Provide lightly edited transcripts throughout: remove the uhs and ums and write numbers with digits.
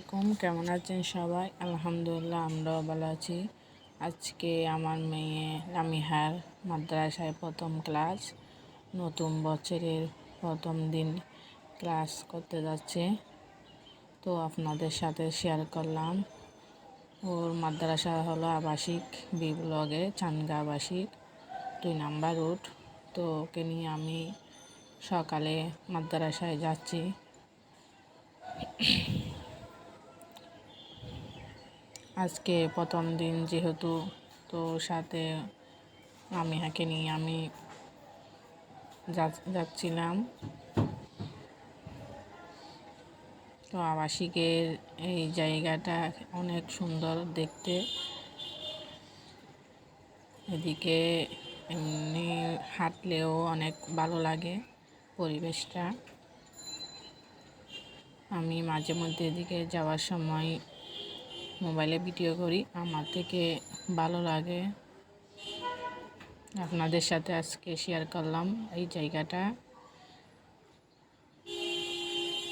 আলাইকুম, কেমন আছেন সবাই? আলহামদুলিল্লাহ, আমরাও ভালো আছি। আজকে আমার মেয়ে লামিহার মাদ্রাসায় প্রথম ক্লাস, নতুন বছরের প্রথম দিন ক্লাস করতে যাচ্ছে। তো আপনাদের সাথে শেয়ার করলাম। ওর মাদ্রাসা হলো আবাসিক, বি ব্লগে চানগা আবাসিক 2 নাম্বার রুট। তো ওকে নিয়ে আমি সকালে মাদ্রাসায় যাচ্ছি। আজকে প্রথম দিন যেহেতু, তো সাথে লামিহাকে নিয়ে আমি যাচ্ছিলাম। তো আবাসিকের এই জায়গাটা অনেক সুন্দর দেখতে। এদিকে এমনি হাঁটলেও অনেক ভালো লাগে পরিবেশটা। আমি মাঝে মধ্যে এদিকে যাওয়ার সময় মোবাইলে ভিডিও করি, আমার থেকে ভালো লাগে। আপনাদের সাথে আজকে শেয়ার করলাম এই জায়গাটা।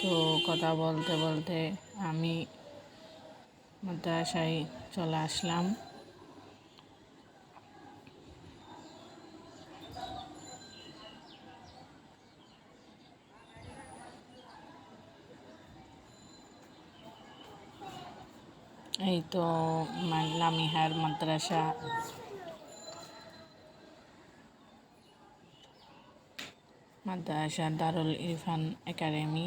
তো কথা বলতে বলতে আমি মাদ্রাসায় চলে আসলাম। এই তো লামিহার মাদ্রাসা দারুল ইরফান একাডেমি।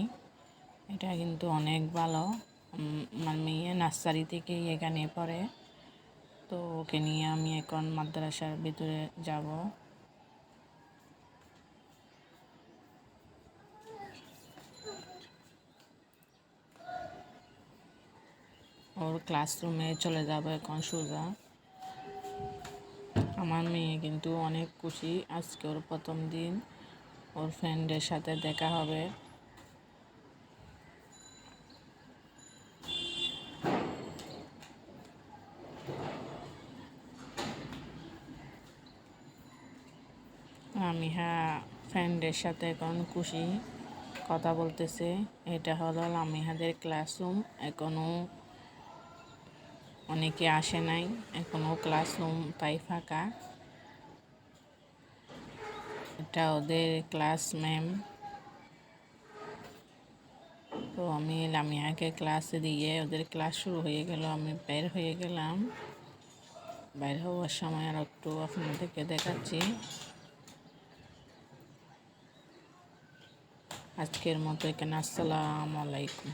এটা কিন্তু অনেক ভালো। আমার মেয়ে নার্সারি থেকেই এখানে পড়ে। তো ওকে নিয়ে আমি এখন মাদ্রাসার ভিতরে যাব। ওর ক্লাসরুমে চলে যাব এখন সোজা। আমার মেয়ে কিন্তু অনেক খুশি, আজকে ওর প্রথম দিন, ওর ফ্রেন্ডের সাথে দেখা হবে। লামিহা ফ্রেন্ডের সাথে এখন খুশি, কথা বলতেছে। এটা হলো লামিহাদের ক্লাসরুম। এখনও অনেকে আসে নাই, এখনও ক্লাসরুম তাই ফাঁকা। এটা ওদের ক্লাস ম্যাম। তো আমি লামিহাকে ক্লাসে দিয়ে ওদের ক্লাস শুরু হয়ে গেল, আমি বের হয়ে গেলাম। বের হওয়ার সময় আর একটু আপনাদেরকে দেখাচ্ছি। আজকের মতো এখানে, আসসালামু আলাইকুম।